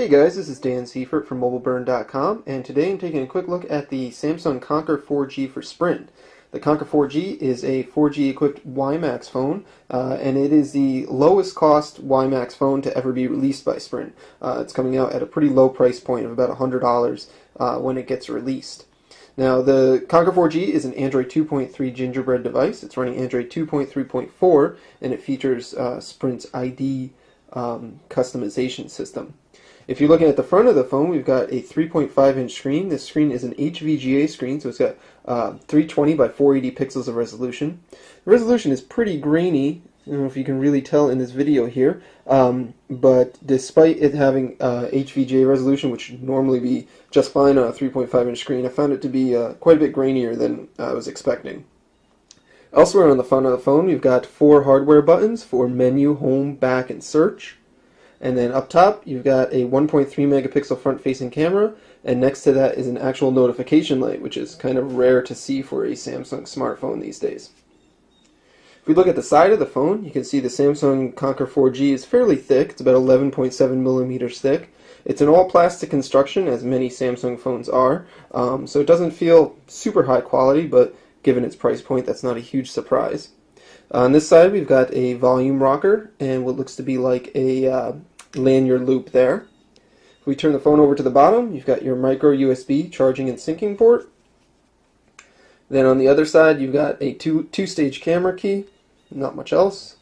Hey guys, this is Dan Seifert from MobileBurn.com, and today I'm taking a quick look at the Samsung Conquer 4G for Sprint. The Conquer 4G is a 4G equipped WiMAX phone, and it is the lowest cost WiMAX phone to ever be released by Sprint. It's coming out at a pretty low price point of about $100 when it gets released. Now, the Conquer 4G is an Android 2.3 Gingerbread device. It's running Android 2.3.4, and it features Sprint's ID customization system. If you're looking at the front of the phone, we've got a 3.5-inch screen. This screen is an HVGA screen, so it's got 320 by 480 pixels of resolution. The resolution is pretty grainy. I don't know if you can really tell in this video here, but despite it having HVGA resolution, which would normally be just fine on a 3.5-inch screen, I found it to be quite a bit grainier than I was expecting. Elsewhere on the front of the phone, we've got 4 hardware buttons for menu, home, back, and search. And then up top, you've got a 1.3 megapixel front-facing camera, and next to that is an actual notification light, which is kind of rare to see for a Samsung smartphone these days. If we look at the side of the phone, you can see the Samsung Conquer 4G is fairly thick. It's about 11.7 millimeters thick. It's an all-plastic construction, as many Samsung phones are, so it doesn't feel super high quality, but given its price point, that's not a huge surprise. On this side, we've got a volume rocker and what looks to be like a lanyard loop there. If we turn the phone over to the bottom, you've got your micro USB charging and syncing port. Then on the other side, you've got a two-stage camera key, not much else.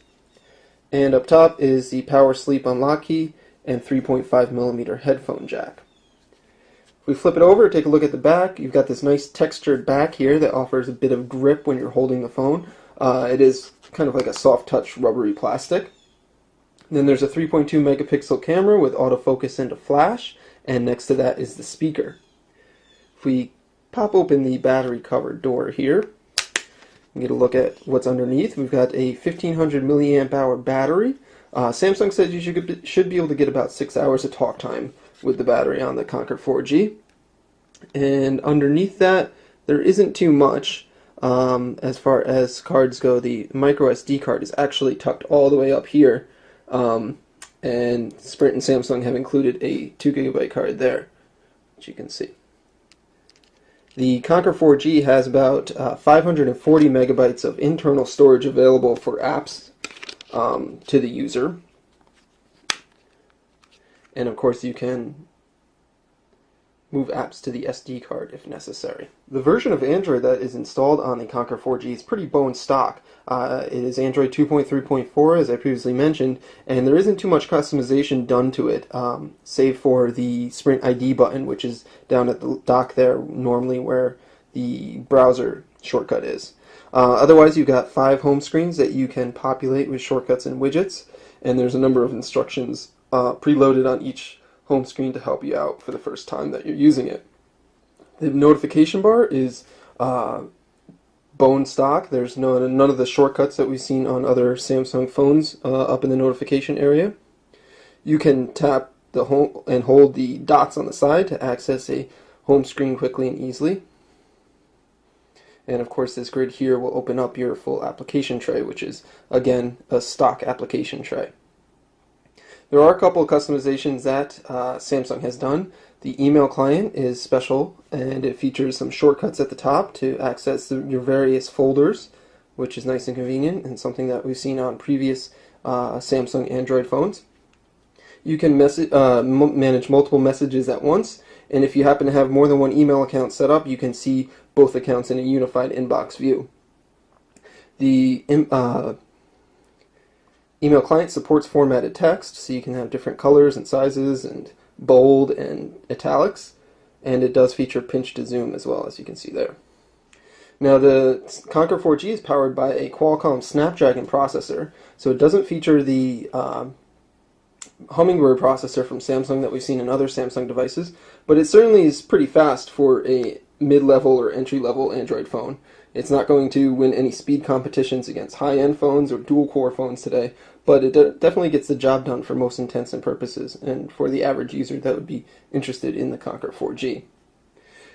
And up top is the power sleep unlock key and 3.5 millimeter headphone jack. If we flip it over, take a look at the back, you've got this nice textured back here that offers a bit of grip when you're holding the phone. It is kind of like a soft touch rubbery plastic. And then there's a 3.2 megapixel camera with autofocus and a flash, and next to that is the speaker. If we pop open the battery covered door here and get a look at what's underneath, we've got a 1500 milliamp hour battery. Samsung said you should be able to get about 6 hours of talk time with the battery on the Conquer 4G. And underneath that, there isn't too much. As far as cards go, the micro SD card is actually tucked all the way up here, and Sprint and Samsung have included a 2 gigabyte card there, which you can see. The Conquer 4G has about 540 megabytes of internal storage available for apps to the user, and of course you can move apps to the SD card if necessary. The version of Android that is installed on the Conquer 4G is pretty bone stock. It is Android 2.3.4, as I previously mentioned, and there isn't too much customization done to it, save for the Sprint ID button, which is down at the dock there, normally where the browser shortcut is. Otherwise, you've got 5 home screens that you can populate with shortcuts and widgets, and there's a number of instructions preloaded on each home screen to help you out for the first time that you're using it. The notification bar is bone stock. There's none of the shortcuts that we've seen on other Samsung phones up in the notification area. You can tap the home and hold the dots on the side to access a home screen quickly and easily. And of course, this grid here will open up your full application tray, which is again a stock application tray. There are a couple of customizations that Samsung has done. The email client is special, and it features some shortcuts at the top to access your various folders, which is nice and convenient, and something that we've seen on previous Samsung Android phones. You can manage multiple messages at once, and if you happen to have more than one email account set up, you can see both accounts in a unified inbox view. The email client supports formatted text, so you can have different colors and sizes and bold and italics, and it does feature pinch to zoom as well, as you can see there. Now, the Conquer 4G is powered by a Qualcomm Snapdragon processor, so it doesn't feature the Hummingbird processor from Samsung that we've seen in other Samsung devices, but it certainly is pretty fast for a mid-level or entry-level Android phone. It's not going to win any speed competitions against high-end phones or dual-core phones today, but it definitely gets the job done for most intents and purposes, and for the average user that would be interested in the Conquer 4G.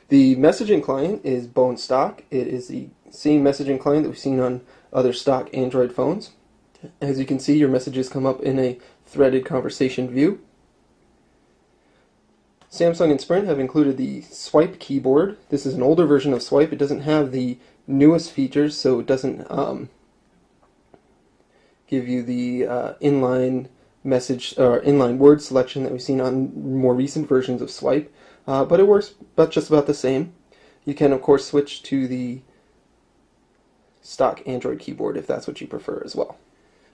The messaging client is bone stock. It is the same messaging client that we've seen on other stock Android phones. As you can see, your messages come up in a threaded conversation view. Samsung and Sprint have included the Swipe keyboard. This is an older version of Swipe. It doesn't have the newest features, so it doesn't give you the inline message or inline word selection that we've seen on more recent versions of Swipe, but it works just about the same. You can, of course, switch to the stock Android keyboard if that's what you prefer as well.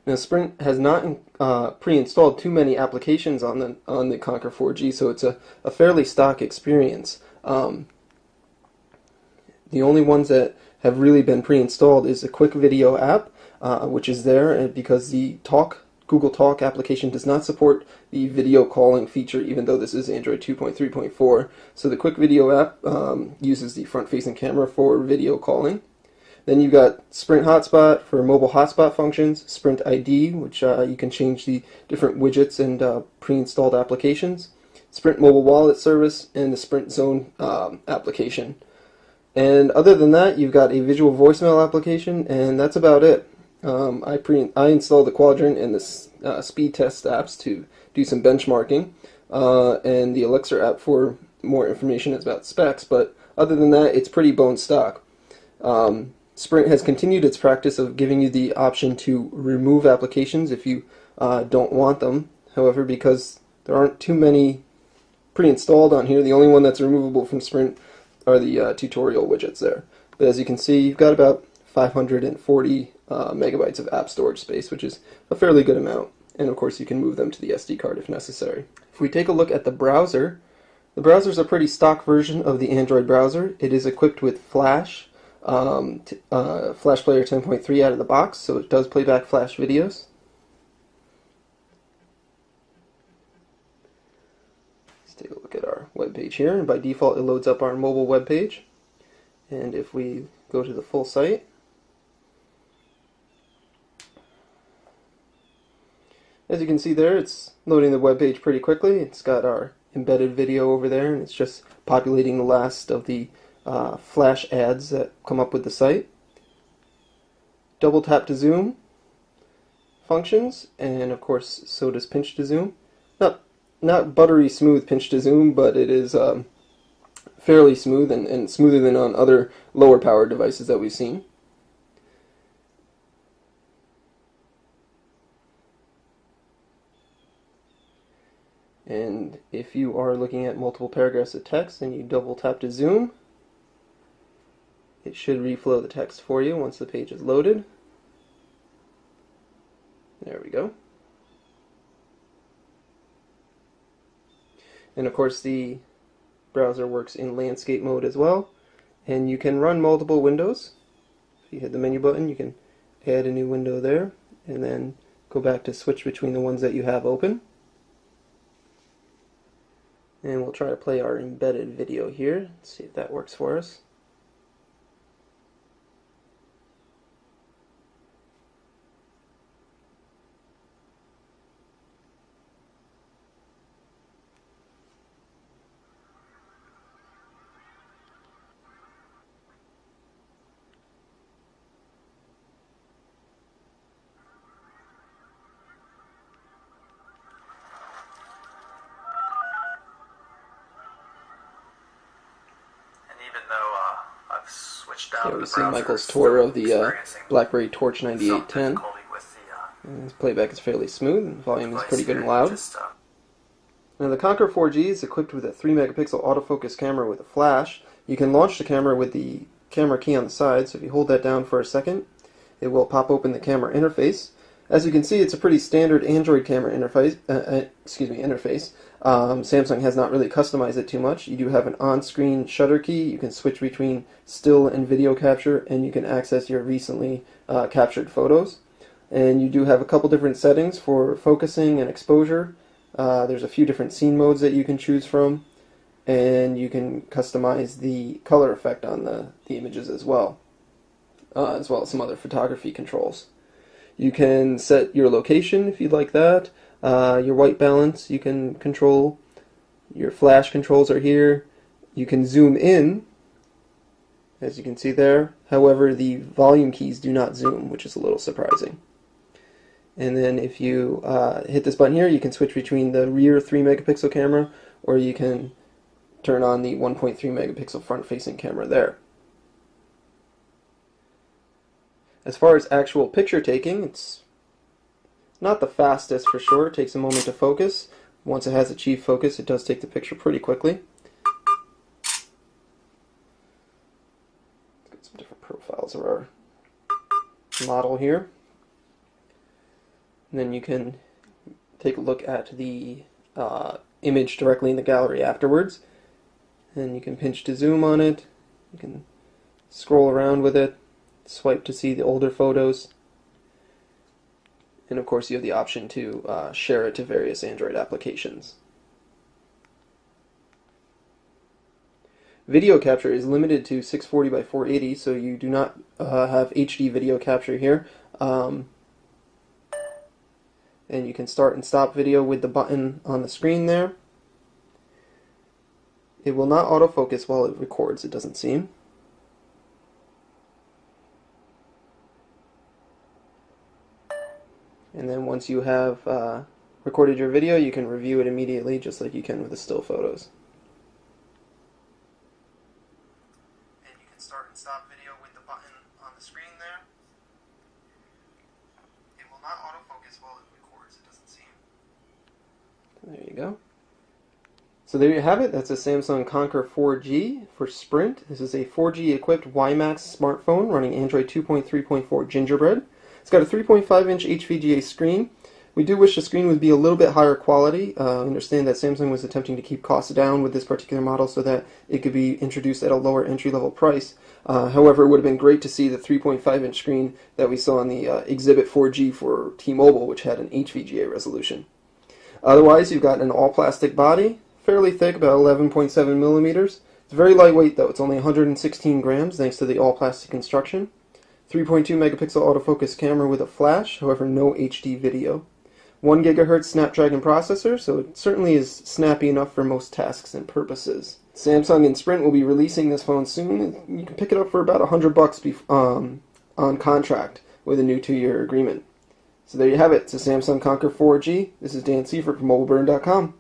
Now, Sprint has not pre-installed too many applications on the Konquer 4G, so it's a fairly stock experience. The only ones that have really been pre-installed is a quick video app, which is there because the Google Talk application does not support the video calling feature, even though this is Android 2.3.4. So the quick video app uses the front-facing camera for video calling. Then you've got Sprint Hotspot for mobile hotspot functions, Sprint ID, which you can change the different widgets and pre-installed applications, Sprint Mobile Wallet service, and the Sprint Zone application. And other than that, you've got a visual voicemail application, and that's about it. I installed the Quadrant and the speed test apps to do some benchmarking, and the Elixir app for more information about specs, but other than that, it's pretty bone stock. Sprint has continued its practice of giving you the option to remove applications if you don't want them. However, because there aren't too many pre-installed on here, the only one that's removable from Sprint are the tutorial widgets there. But as you can see, you've got about 540 megabytes of app storage space, which is a fairly good amount. And of course, you can move them to the SD card if necessary. If we take a look at the browser is a pretty stock version of the Android browser. It is equipped with Flash. Flash Player 10.3 out of the box, so it does play back Flash videos. Let's take a look at our web page here, and by default it loads up our mobile web page. And if we go to the full site, as you can see there, it's loading the web page pretty quickly. It's got our embedded video over there, and it's just populating the last of the Flash ads that come up with the site. Double tap to zoom functions, and of course so does pinch to zoom. Not buttery smooth pinch to zoom, but it is fairly smooth and smoother than on other lower powered devices that we've seen. And if you are looking at multiple paragraphs of text and you double tap to zoom, it should reflow the text for you once the page is loaded. There we go. And of course the browser works in landscape mode as well. And you can run multiple windows. If you hit the menu button, you can add a new window there, and then go back to switch between the ones that you have open. And we'll try to play our embedded video here, see if that works for us. Even though I've switched out we see Michael's tour of the BlackBerry Torch 9810. And its playback is fairly smooth, and volume is pretty good and loud. Now the Konquer 4G is equipped with a 3 megapixel autofocus camera with a flash. You can launch the camera with the camera key on the side, so if you hold that down for a second, it will pop open the camera interface. As you can see, it's a pretty standard Android camera interface. Samsung has not really customized it too much. You do have an on-screen shutter key. You can switch between still and video capture, and you can access your recently captured photos. And you do have a couple different settings for focusing and exposure. There's a few different scene modes that you can choose from, and you can customize the color effect on the images as well as some other photography controls. You can set your location if you'd like that, your white balance you can control, your flash controls are here, you can zoom in, as you can see there, however the volume keys do not zoom, which is a little surprising. And then if you hit this button here, you can switch between the rear 3 megapixel camera, or you can turn on the 1.3 megapixel front-facing camera there. As far as actual picture taking, it's not the fastest for sure. It takes a moment to focus. Once it has achieved focus, it does take the picture pretty quickly. Let's get some different profiles of our model here. And then you can take a look at the image directly in the gallery afterwards. And you can pinch to zoom on it. You can scroll around with it, swipe to see the older photos. And of course you have the option to share it to various Android applications. Video capture is limited to 640 by 480, so you do not have HD video capture here. And you can start and stop video with the button on the screen there. It will not autofocus while it records, it doesn't seem. And then once you have recorded your video, you can review it immediately, just like you can with the still photos. And you can start and stop video with the button on the screen there. It will not autofocus while it records, it doesn't seem. There you go. So there you have it. That's a Samsung Conquer 4G for Sprint. This is a 4G equipped WiMAX smartphone running Android 2.3.4 Gingerbread. It's got a 3.5-inch HVGA screen. We do wish the screen would be a little bit higher quality. I understand that Samsung was attempting to keep costs down with this particular model so that it could be introduced at a lower entry-level price. However, it would have been great to see the 3.5-inch screen that we saw on the Exhibit 4G for T-Mobile, which had an HVGA resolution. Otherwise, you've got an all-plastic body, fairly thick, about 11.7 millimeters. It's very lightweight, though. It's only 116 grams, thanks to the all-plastic construction. 3.2 megapixel autofocus camera with a flash, however no HD video. 1 GHz Snapdragon processor, so it certainly is snappy enough for most tasks and purposes. Samsung and Sprint will be releasing this phone soon. You can pick it up for about $100 on contract with a new 2-year agreement. So there you have it. It's a Samsung Conquer 4G. This is Dan Seifert from MobileBurn.com.